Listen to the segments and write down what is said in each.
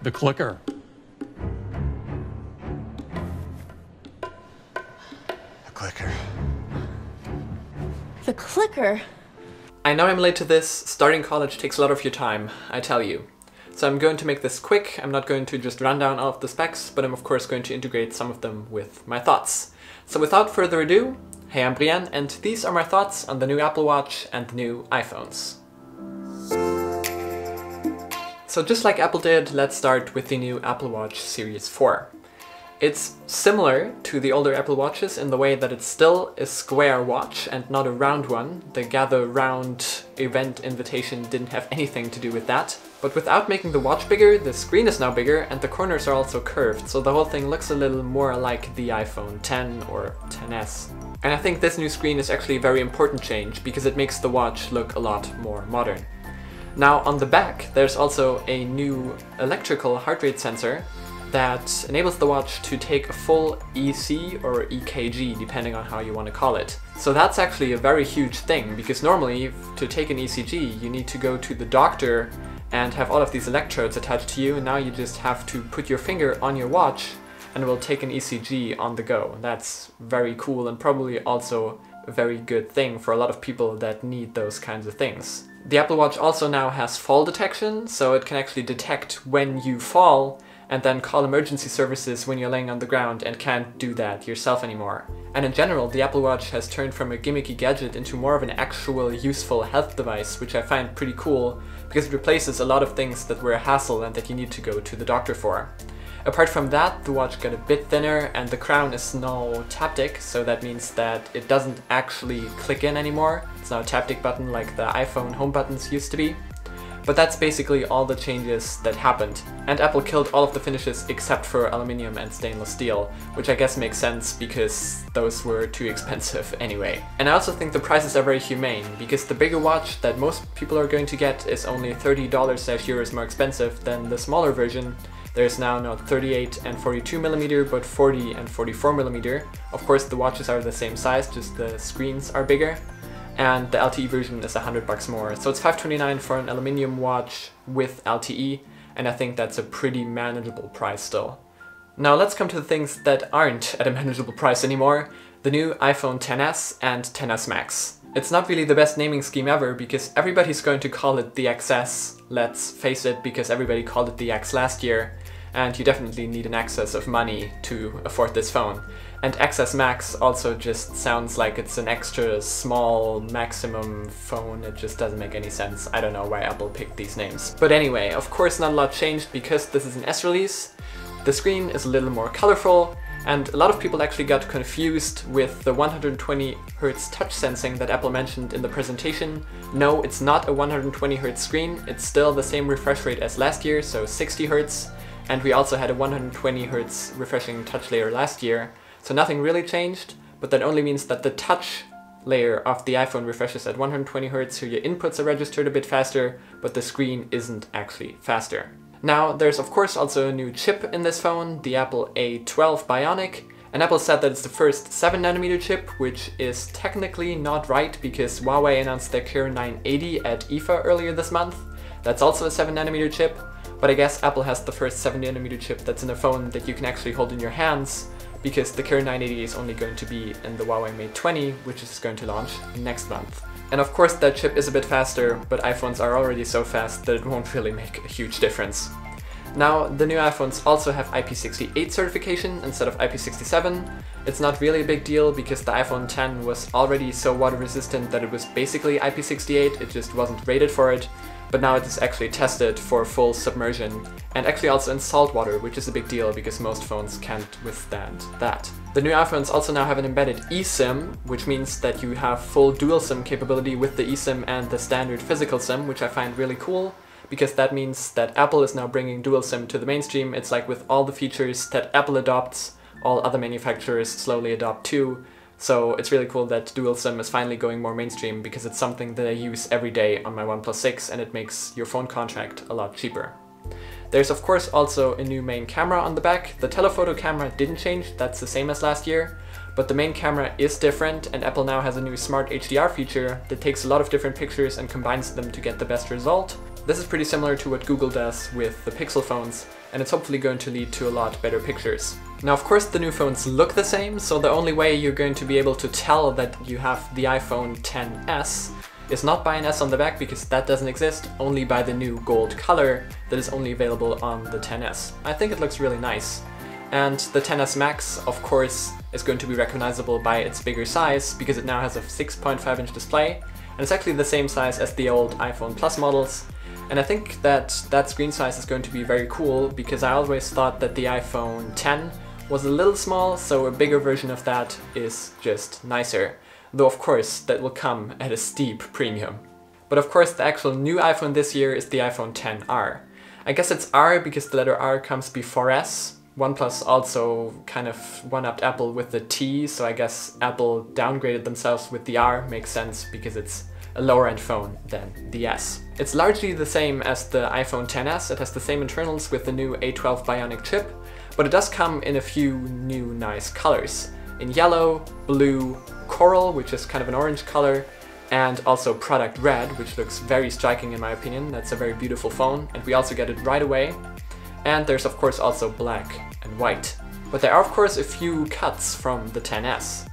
The clicker. The clicker. The clicker? I know I'm late to this. Starting college takes a lot of your time, I tell you. So I'm going to make this quick. I'm not going to just run down all of the specs, but I'm of course going to integrate some of them with my thoughts. So without further ado, hey, I'm Brian, and these are my thoughts on the new Apple Watch and the new iPhones. So just like Apple did, let's start with the new Apple Watch Series 4. It's similar to the older Apple Watches in the way that it's still a square watch and not a round one. The gather round event invitation didn't have anything to do with that. But without making the watch bigger, the screen is now bigger and the corners are also curved, so the whole thing looks a little more like the iPhone X or XS. And I think this new screen is actually a very important change because it makes the watch look a lot more modern. Now on the back there's also a new electrical heart rate sensor that enables the watch to take a full EC or EKG, depending on how you want to call it. So that's actually a very huge thing, because normally to take an ECG you need to go to the doctor and have all of these electrodes attached to you, and now you just have to put your finger on your watch and it will take an ECG on the go. That's very cool and probably also a very good thing for a lot of people that need those kinds of things. The Apple Watch also now has fall detection, so it can actually detect when you fall and then call emergency services when you're laying on the ground and can't do that yourself anymore. And in general, the Apple Watch has turned from a gimmicky gadget into more of an actual useful health device, which I find pretty cool because it replaces a lot of things that were a hassle and that you need to go to the doctor for. Apart from that, the watch got a bit thinner and the crown is now taptic, so that means that it doesn't actually click in anymore. It's now a taptic button like the iPhone home buttons used to be. But that's basically all the changes that happened. And Apple killed all of the finishes except for aluminium and stainless steel, which I guess makes sense because those were too expensive anyway. And I also think the prices are very humane, because the bigger watch that most people are going to get is only $30/euros more expensive than the smaller version. There's now not 38 and 42mm, but 40 and 44mm. Of course the watches are the same size, just the screens are bigger. And the LTE version is $100 more. So it's $529 for an aluminium watch with LTE, and I think that's a pretty manageable price still. Now let's come to the things that aren't at a manageable price anymore. The new iPhone XS and XS Max. It's not really the best naming scheme ever because everybody's going to call it the XS, let's face it, because everybody called it the X last year. And you definitely need an excess of money to afford this phone. And XS Max also just sounds like it's an extra small maximum phone. It just doesn't make any sense. I don't know why Apple picked these names. But anyway, of course not a lot changed because this is an S release. The screen is a little more colorful, and a lot of people actually got confused with the 120Hz touch sensing that Apple mentioned in the presentation. No, it's not a 120Hz screen. It's still the same refresh rate as last year, so 60Hz. And we also had a 120Hz refreshing touch layer last year, so nothing really changed, but that only means that the touch layer of the iPhone refreshes at 120Hz, so your inputs are registered a bit faster, but the screen isn't actually faster. Now, there's of course also a new chip in this phone, the Apple A12 Bionic, and Apple said that it's the first 7nm chip, which is technically not right because Huawei announced their Kirin 980 at IFA earlier this month. That's also a 7nm chip. But I guess Apple has the first 7nm chip that's in a phone that you can actually hold in your hands, because the Kirin 980 is only going to be in the Huawei Mate 20, which is going to launch next month. And of course that chip is a bit faster, but iPhones are already so fast that it won't really make a huge difference. Now, the new iPhones also have IP68 certification instead of IP67. It's not really a big deal because the iPhone X was already so water resistant that it was basically IP68, it just wasn't rated for it. But now it is actually tested for full submersion, and actually also in salt water, which is a big deal because most phones can't withstand that. The new iPhones also now have an embedded eSIM, which means that you have full dual SIM capability with the eSIM and the standard physical SIM, which I find really cool, because that means that Apple is now bringing dual SIM to the mainstream. It's like with all the features that Apple adopts, all other manufacturers slowly adopt too. So it's really cool that dual SIM is finally going more mainstream because it's something that I use every day on my OnePlus 6 and it makes your phone contract a lot cheaper. There's of course also a new main camera on the back. The telephoto camera didn't change, that's the same as last year, but the main camera is different, and Apple now has a new smart HDR feature that takes a lot of different pictures and combines them to get the best result. This is pretty similar to what Google does with the Pixel phones, and it's hopefully going to lead to a lot better pictures. Now, of course, the new phones look the same, so the only way you're going to be able to tell that you have the iPhone XS is not by an S on the back, because that doesn't exist, only by the new gold color that is only available on the XS. I think it looks really nice. And the XS Max, of course, is going to be recognizable by its bigger size, because it now has a 6.5-inch display, and it's actually the same size as the old iPhone Plus models. And I think that screen size is going to be very cool, because I always thought that the iPhone X was a little small, so a bigger version of that is just nicer. Though of course that will come at a steep premium. But of course the actual new iPhone this year is the iPhone XR. I guess it's R because the letter R comes before S. OnePlus also kind of one-upped Apple with the T, so I guess Apple downgraded themselves with the R. Makes sense because it's a lower-end phone than the S. It's largely the same as the iPhone XS. It has the same internals with the new A12 Bionic chip, but it does come in a few new nice colors. In yellow, blue, coral, which is kind of an orange color, and also product red, which looks very striking in my opinion. That's a very beautiful phone, and we also get it right away. And there's of course also black and white. But there are of course a few cuts from the XS.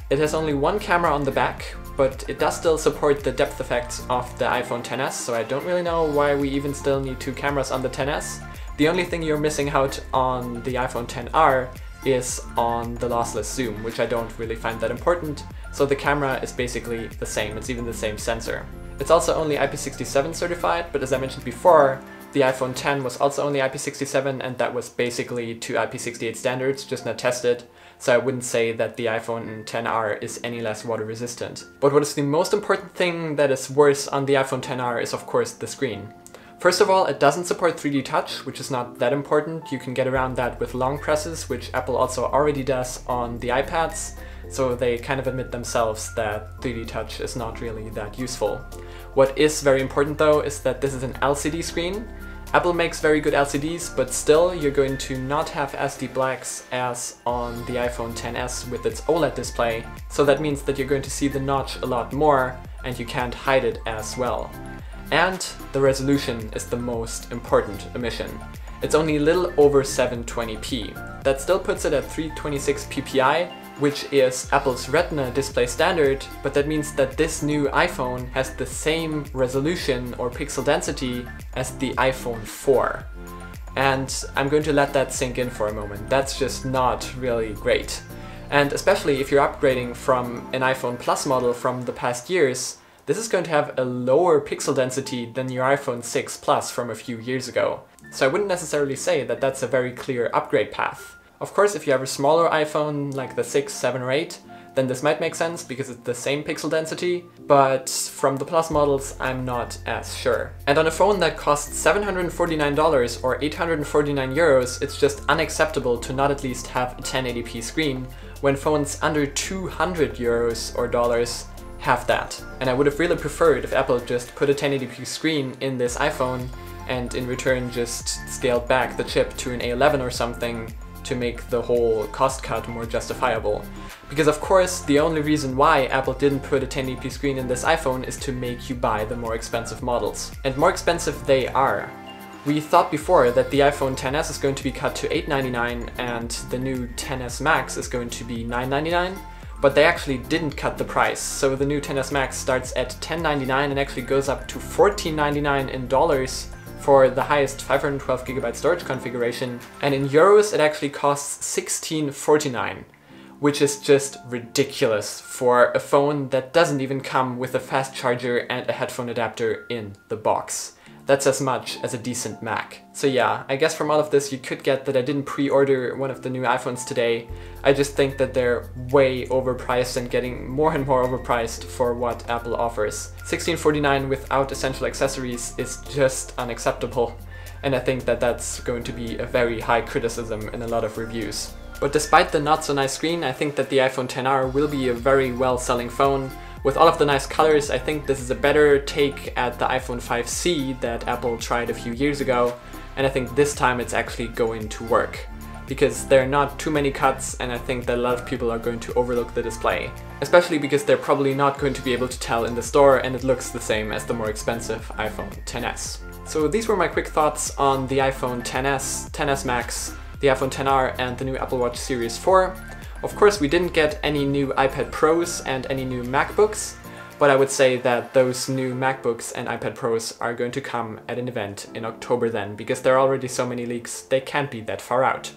It has only one camera on the back, but it does still support the depth effects of the iPhone XS, so I don't really know why we even still need two cameras on the XS. The only thing you're missing out on the iPhone XR is on the lossless zoom, which I don't really find that important, so the camera is basically the same, it's even the same sensor. It's also only IP67 certified, but as I mentioned before, the iPhone X was also only IP67, and that was basically to IP68 standards, just not tested, so I wouldn't say that the iPhone XR is any less water resistant. But what is the most important thing that is worse on the iPhone XR is of course the screen. First of all, it doesn't support 3D touch, which is not that important. You can get around that with long presses, which Apple also already does on the iPads, so they kind of admit themselves that 3D touch is not really that useful. What is very important though is that this is an LCD screen. Apple makes very good LCDs, but still you're going to not have SD blacks as on the iPhone XS with its Oled display, so that means that you're going to see the notch a lot more, and you can't hide it as well. And the resolution is the most important omission. It's only a little over 720p. That still puts it at 326 ppi, which is Apple's Retina display standard, but that means that this new iPhone has the same resolution or pixel density as the iPhone 4. And I'm going to let that sink in for a moment. That's just not really great. And especially if you're upgrading from an iPhone Plus model from the past years, this is going to have a lower pixel density than your iPhone 6 Plus from a few years ago. So I wouldn't necessarily say that that's a very clear upgrade path. Of course, if you have a smaller iPhone like the 6, 7 or 8, then this might make sense because it's the same pixel density, but from the Plus models I'm not as sure. And on a phone that costs $749 or 849 euros, it's just unacceptable to not at least have a 1080p screen, when phones under 200 euros or dollars have that. And I would have really preferred if Apple just put a 1080p screen in this iPhone and in return just scaled back the chip to an A11 or something to make the whole cost cut more justifiable. Because of course the only reason why Apple didn't put a 1080p screen in this iPhone is to make you buy the more expensive models. And more expensive they are. We thought before that the iPhone XS is going to be cut to $899 and the new XS Max is going to be $999. But they actually didn't cut the price, so the new XS Max starts at $1099 and actually goes up to $1499 in dollars for the highest 512GB storage configuration, and in euros it actually costs $1649, which is just ridiculous for a phone that doesn't even come with a fast charger and a headphone adapter in the box. That's as much as a decent Mac. So yeah, I guess from all of this you could get that I didn't pre-order one of the new iPhones today. I just think that they're way overpriced and getting more and more overpriced for what Apple offers. $1649 without essential accessories is just unacceptable, and I think that that's going to be a very high criticism in a lot of reviews. But despite the not so nice screen, I think that the iPhone XR will be a very well-selling phone. With all of the nice colors, I think this is a better take at the iPhone 5C that Apple tried a few years ago, and I think this time it's actually going to work. Because there are not too many cuts, and I think that a lot of people are going to overlook the display. Especially because they're probably not going to be able to tell in the store, and it looks the same as the more expensive iPhone XS. So these were my quick thoughts on the iPhone XS, XS Max, the iPhone XR and the new Apple Watch Series 4. Of course, we didn't get any new iPad Pros and any new MacBooks, but I would say that those new MacBooks and iPad Pros are going to come at an event in October then, because there are already so many leaks, they can't be that far out.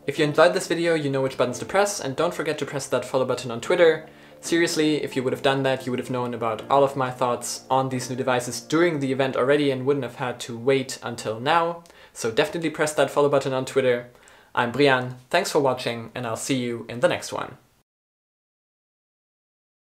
If you enjoyed this video, you know which buttons to press, and don't forget to press that follow button on Twitter. Seriously, if you would have done that, you would have known about all of my thoughts on these new devices during the event already and wouldn't have had to wait until now. So definitely press that follow button on Twitter. I'm Brian, thanks for watching, and I'll see you in the next one.